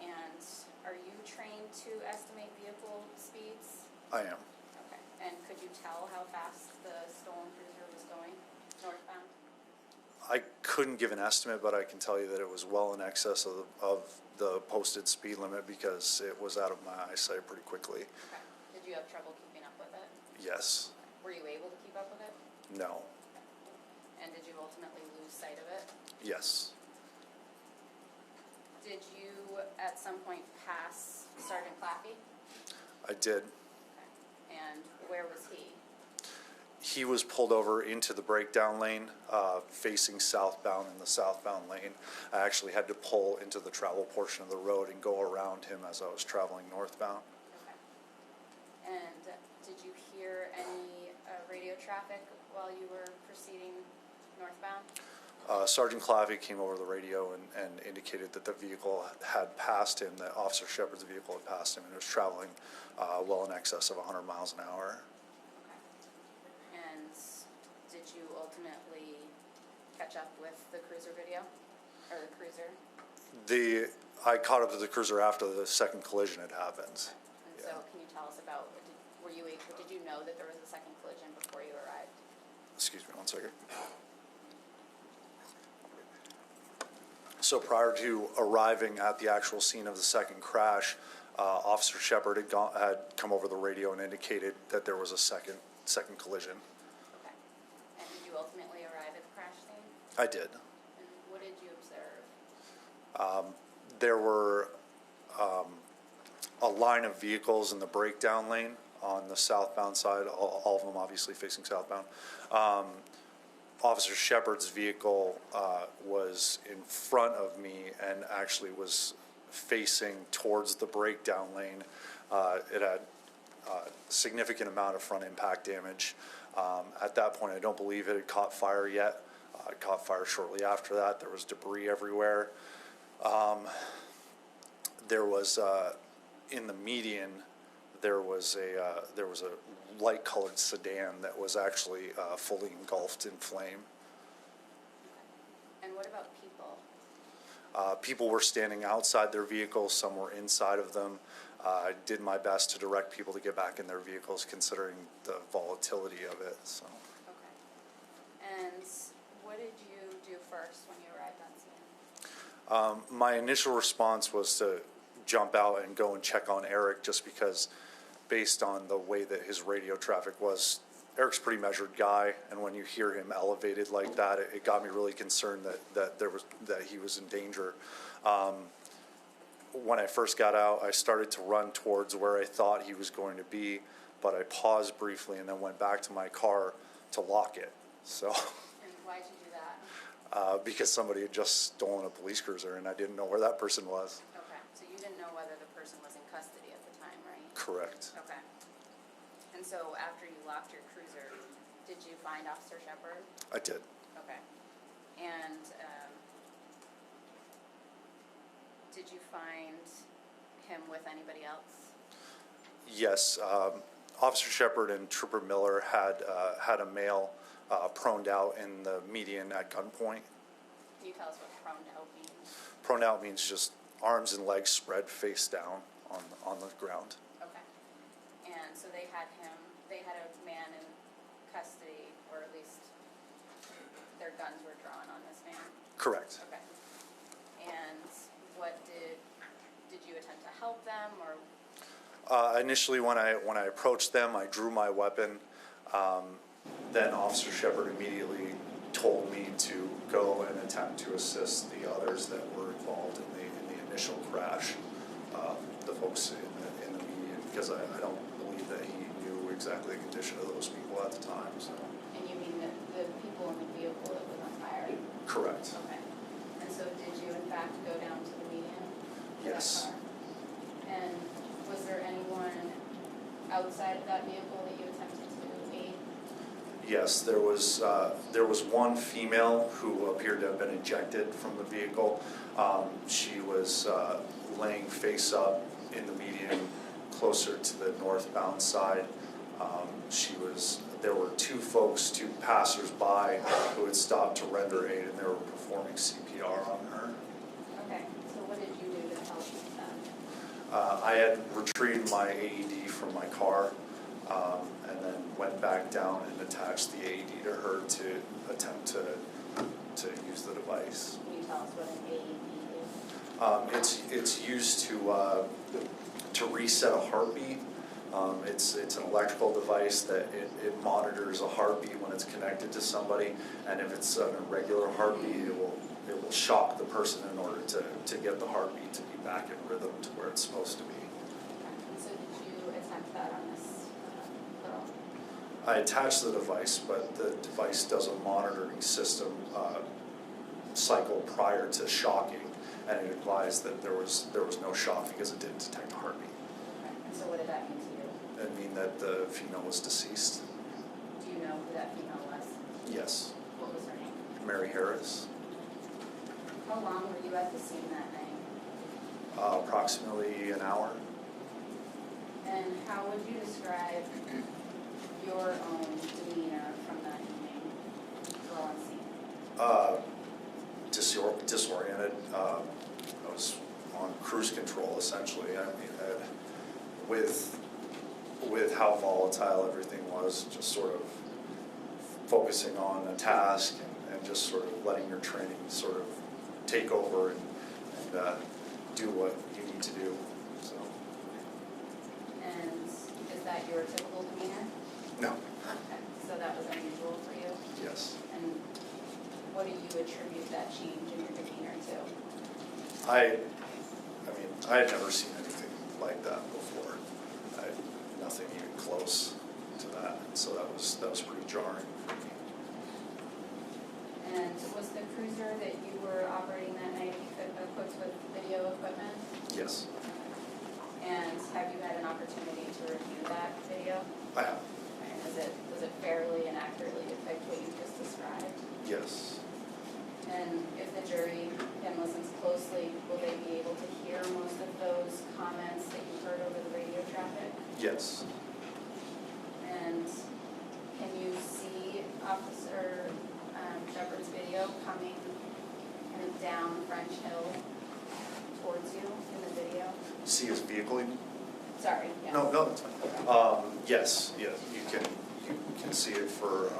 And are you trained to estimate vehicle speeds? I am. Okay. And could you tell how fast the stolen cruiser was going northbound? I couldn't give an estimate, but I can tell you that it was well in excess of the posted speed limit because it was out of my eyesight pretty quickly. Okay. Did you have trouble keeping up with it? Yes. Were you able to keep up with it? No. And did you ultimately lose sight of it? Yes. Did you at some point pass Sergeant Claffey? I did. Okay. And where was he? He was pulled over into the breakdown lane, facing southbound in the southbound lane. I actually had to pull into the travel portion of the road and go around him as I was traveling northbound. Okay. And did you hear any radio traffic while you were proceeding northbound? Sergeant Claffey came over the radio and indicated that the vehicle had passed him, that Officer Shepard's vehicle had passed him, and it was traveling well in excess of 100 miles an hour. Okay. And did you ultimately catch up with the cruiser video, or the cruiser? I caught up to the cruiser after the second collision had happened. And so can you tell us about, did you know that there was a second collision before you arrived? Excuse me 1 second. So prior to arriving at the actual scene of the second crash, Officer Shepard had come over the radio and indicated that there was a second collision. Okay. And did you ultimately arrive at the crash scene? I did. And what did you observe? There were a line of vehicles in the breakdown lane on the southbound side, all of them obviously facing southbound. Officer Shepard's vehicle was in front of me and actually was facing towards the breakdown lane. It had a significant amount of front impact damage. At that point, I don't believe it had caught fire yet. It caught fire shortly after that. There was debris everywhere. There was, in the median, there was a light-colored sedan that was actually fully engulfed in flame. And what about people? People were standing outside their vehicles, some were inside of them. I did my best to direct people to get back in their vehicles considering the volatility of it. So. Okay. And what did you do first when you arrived on scene? My initial response was to jump out and go and check on Eric just because based on the way that his radio traffic was, Eric's a pretty measured guy, and when you hear him elevated like that, it got me really concerned that he was in danger. When I first got out, I started to run towards where I thought he was going to be, but I paused briefly and then went back to my car to lock it. So. And why did you do that? Because somebody had just stolen a police cruiser, and I didn't know where that person was. Okay, so you didn't know whether the person was in custody at the time, right? Correct. Okay. And so after you locked your cruiser, did you find Officer Shepard? I did. Okay. And did you find him with anybody else? Yes, Officer Shepard and Trooper Miller had a male proned out in the median at gunpoint. Can you tell us what proned out means? Proned out means just arms and legs spread face down on the ground. Okay. And so they had a man in custody, or at least their guns were drawn on this man? Correct. Okay. And what did you attempt to help them, or? Initially, when I approached them, I drew my weapon. Then Officer Shepard immediately told me to go and attempt to assist the others that were involved in the initial crash, the folks in the median, because I don't believe that he knew exactly the condition of those people at the time. So. And you mean the people in the vehicle that was on fire? Correct. Okay. And so did you in fact go down to the median? Yes. That car? And was there anyone outside of that vehicle that you attempted to aid? Yes, there was one female who appeared to have been ejected from the vehicle. She was laying face up in the median, closer to the northbound side. There were two passers-by who had stopped to render aid, and they were performing CPR on her. Okay, so what did you do to help them? I had retrieved my AED from my car, and then went back down and attached the AED to her to attempt to use the device. Can you tell us what an AED is? It's used to reset a heartbeat. It's an electrical device that it monitors a heartbeat when it's connected to somebody, and if it's an irregular heartbeat, it will shock the person in order to get the heartbeat to be back in rhythm to where it's supposed to be. And so did you attempt that on this girl? I attached the device, but the device does a monitoring system cycle prior to shocking, and it advised that there was no shock because it didn't detect a heartbeat. Okay. And so what did that mean to you? It mean that the female was deceased. Do you know who that female was? Yes. What was her name? Mary Harris. How long were you at the scene that night? Approximately an hour. And how would you describe your own demeanor from that evening while on scene? Disoriented. I was on cruise control essentially. I mean, with how volatile everything was, just sort of focusing on a task and just sort of letting your training sort of take over and do what you need to do. So. And is that your typical demeanor? No. Okay, so that was unusual for you? Yes. And what do you attribute that change in your demeanor to? I mean, I had never seen anything like that before. Nothing even close to that. So that was pretty jarring for me. And was the cruiser that you were operating that night equipped with video equipment? Yes. And have you had an opportunity to review that video? I have. And does it fairly and accurately depict what you just described? Yes. And if the jury again listens closely, will they be able to hear most of those comments that you heard over the radio traffic? Yes. And can you see Officer Shepard's video coming kind of down French Hill towards you in the video? See his vehicle? You mean? Sorry, yes. No, that's fine. Yes, you can see it for.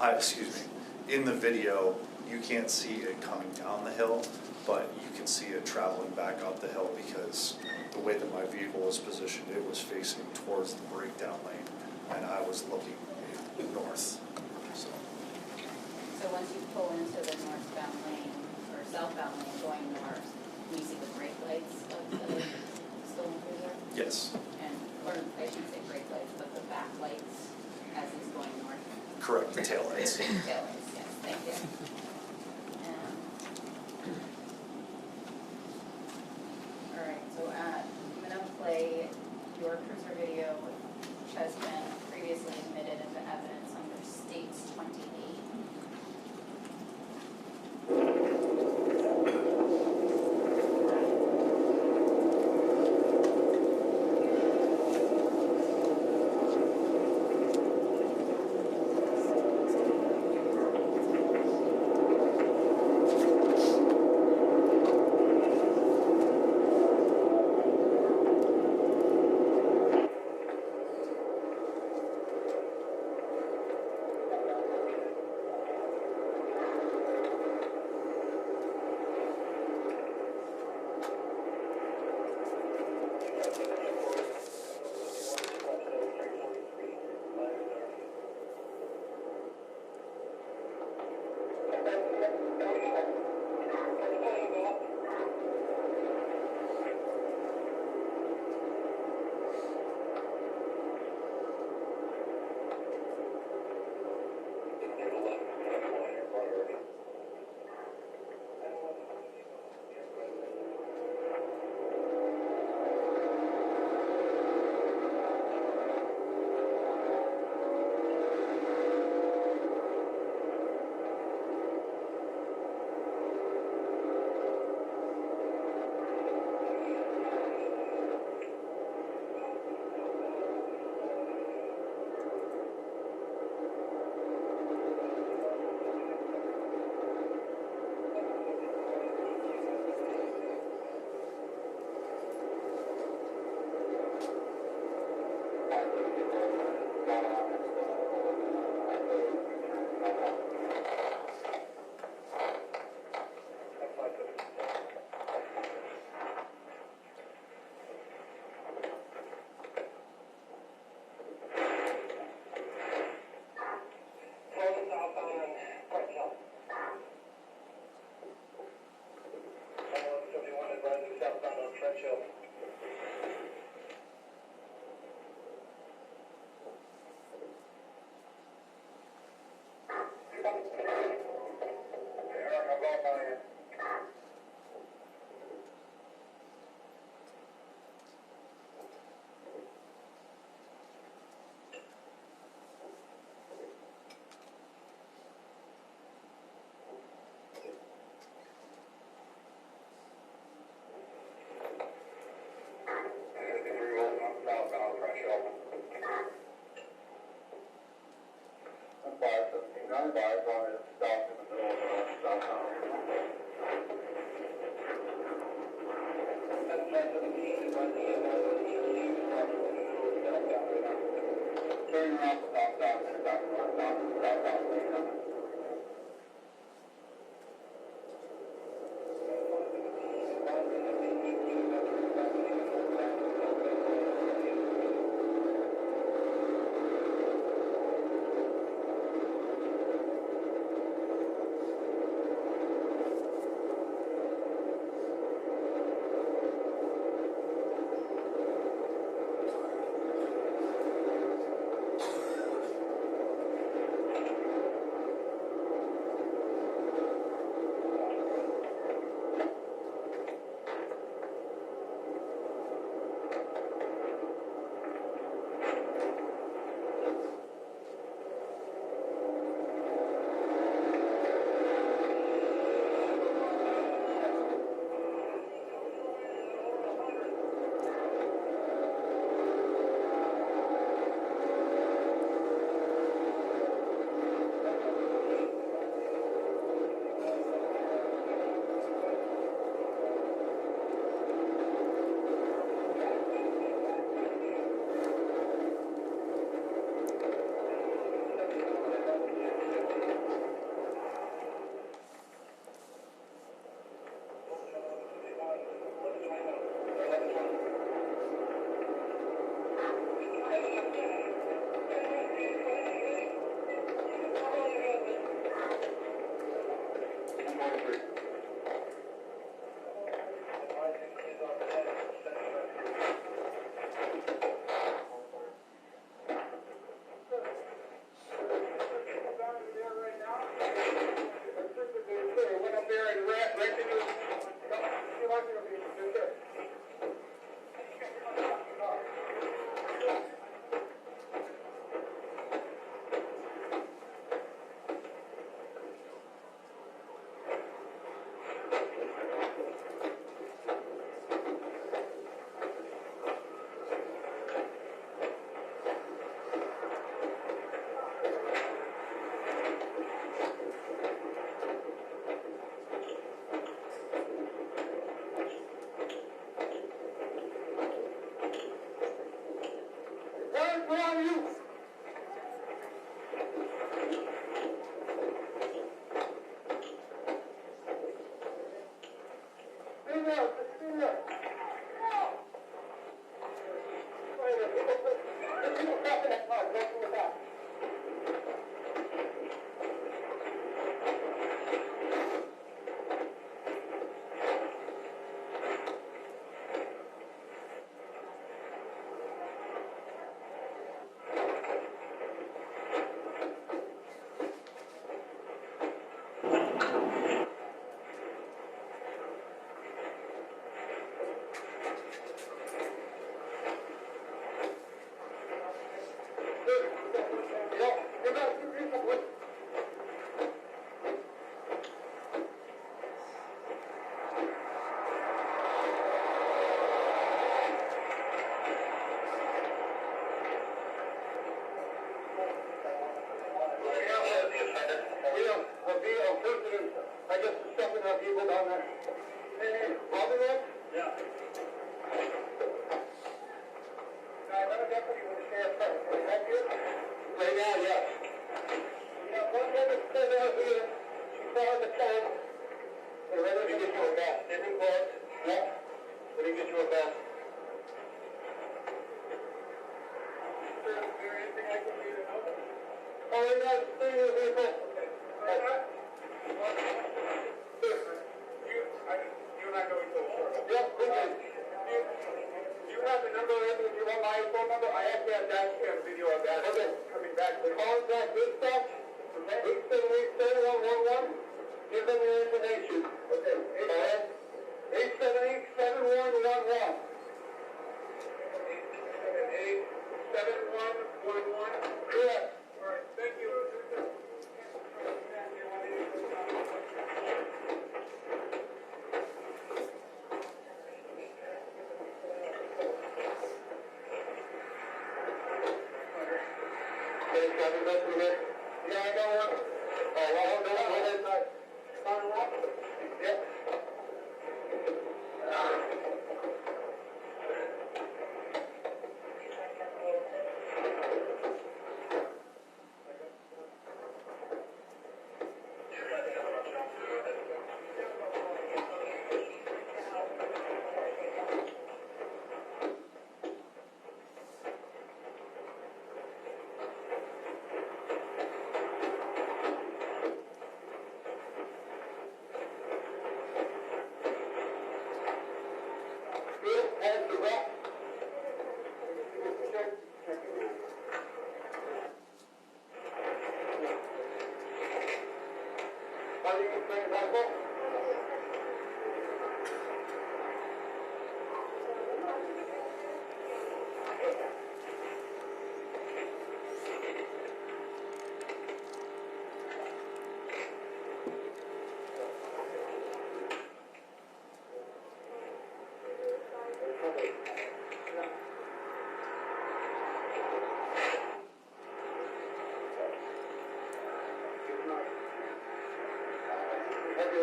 Excuse me. In the video, you can't see it coming down the hill, but you can see it traveling back up the hill because the way that my vehicle was positioned, it was facing towards the breakdown lane, and I was looking north. So once you pull into the northbound lane or southbound lane going north, can you see the brake lights of the stolen cruiser? Yes. Or I shouldn't say brake lights, but the back lights as he's going north? Correct, the taillights. Taillights, yes, thank you. All right, so I'm going to play your cruiser video, which has been previously admitted turning off the stop sign and stop sign.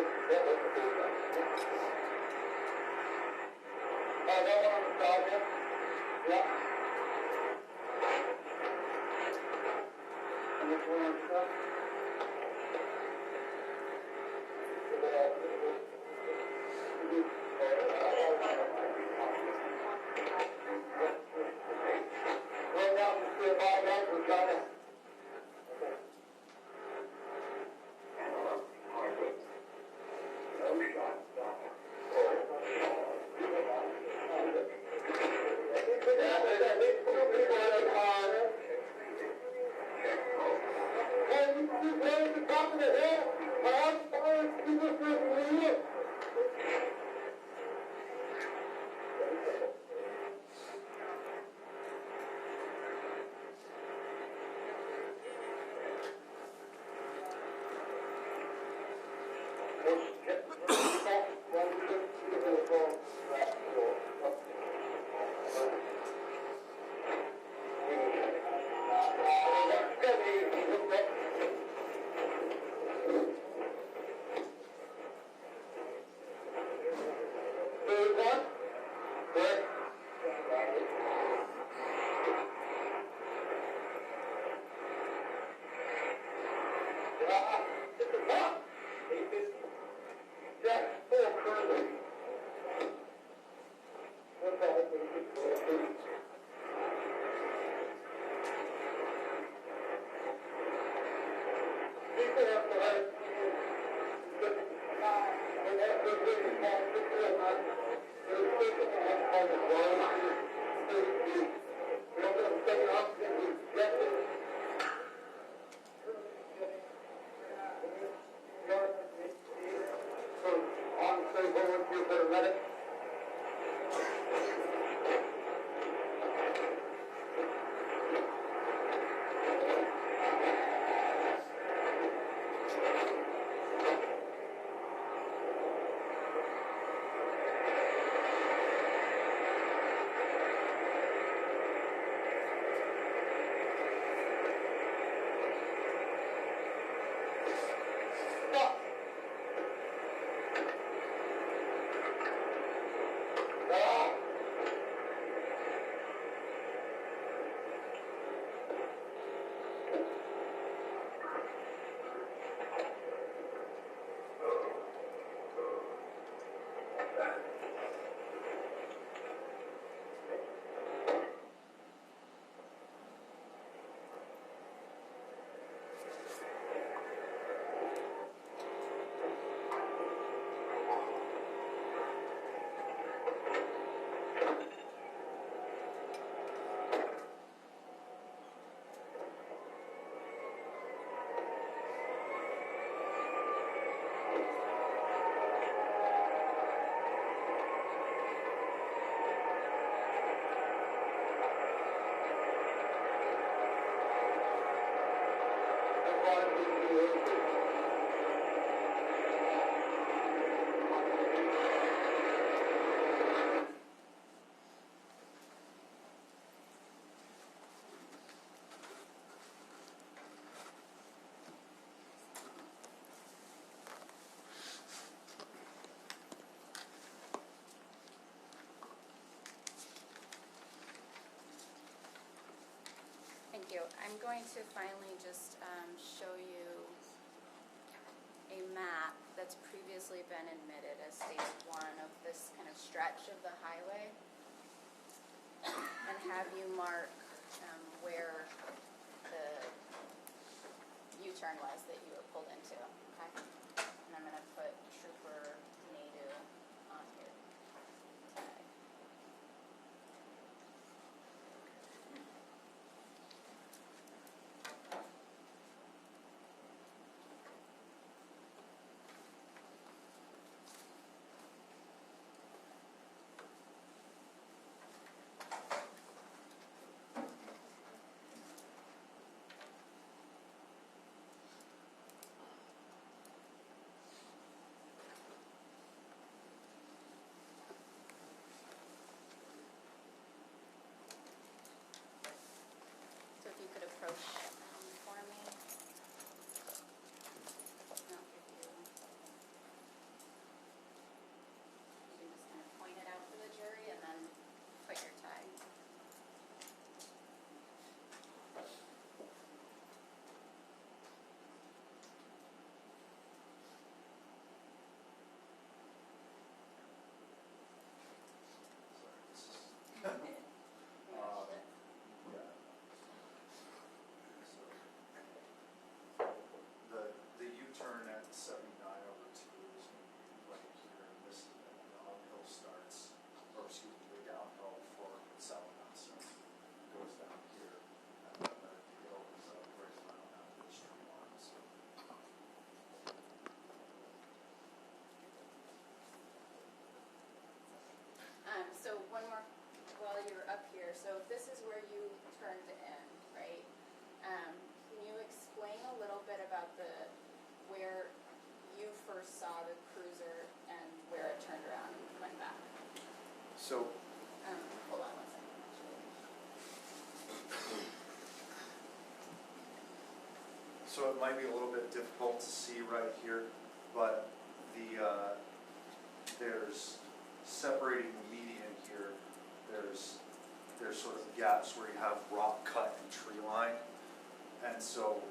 that one on the side, yeah? And this one on the side? Roll down to the bottom, guys, we're trying to. Thank you. I'm going to finally just show you a map that's previously been admitted as stage 1 of this kind of stretch of the highway, and have you mark where the U-turn was that you were pulled into, okay? And I'm going to put Trooper Nadu on here today. So it might be a little bit difficult to see right here, but there's separating the median here, there's sort of gaps where you have rock cut and tree line. And so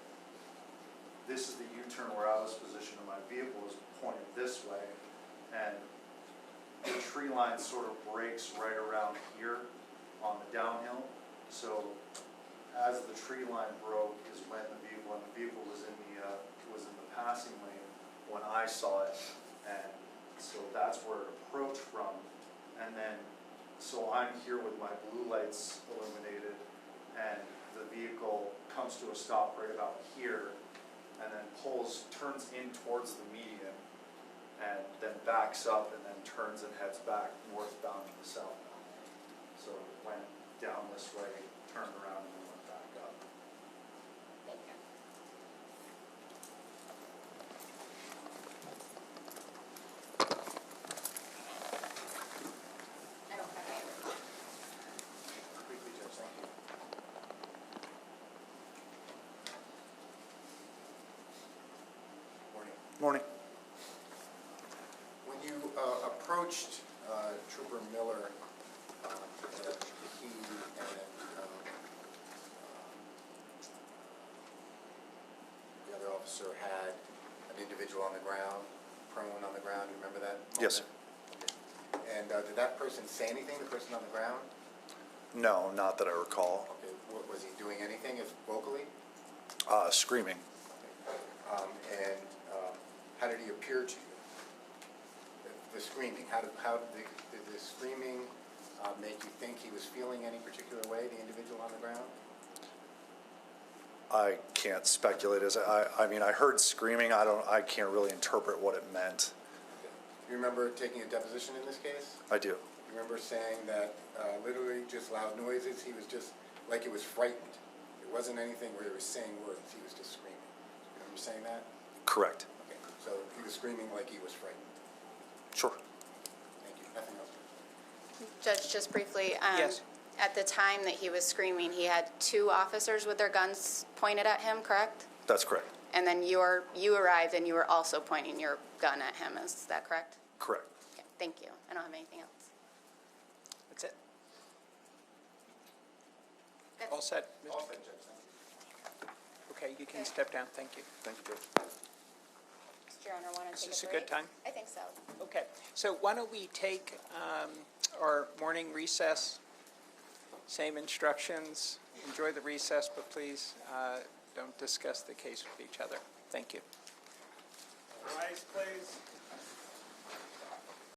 this is the U-turn where I was positioned and my vehicle is pointed this way. And the tree line sort of breaks right around here on the downhill. So as the tree line broke is when the vehicle was in the passing lane when I saw it. And so that's where it approached from. And then, so I'm here with my blue lights illuminated, and the vehicle comes to a stop right about here, and then turns in towards the median, and then backs up and then turns and heads back northbound to the southbound. So it went down this way, turned around, and then went back up. Thank you. I don't have any. Briefly, Judge, thank you. Morning. Morning. When you approached Trooper Miller, he and the other officer had an individual on the ground, prone on the ground. You remember that moment? Yes, sir. And did that person say anything, the person on the ground? No, not that I recall. Okay, was he doing anything vocally? Screaming. And how did he appear to you? The screaming, how did the screaming make you think he was feeling any particular way, the individual on the ground? I can't speculate. I mean, I heard screaming. I can't really interpret what it meant. You remember taking a deposition in this case? I do. You remember saying that literally just loud noises, he was just like he was frightened. It wasn't anything where he was saying words, he was just screaming. You remember saying that? Correct. Okay, so he was screaming like he was frightened. Sure. Thank you. Nothing else. Judge, just briefly. Yes. At the time that he was screaming, he had two officers with their guns pointed at him, correct? That's correct. And then you arrived and you were also pointing your gun at him, is that correct? Correct. Okay, thank you. I don't have anything else. That's it. All set. Mr. All set, Judge. Thank you. Okay, you can step down. Thank you. Thank you, Judge. Mr. Your Honor, want to Is take a this a break? good time? I think so. Okay, so why don't we take our morning recess? Same instructions. Enjoy the recess, but please don't discuss the case with each other. Thank you.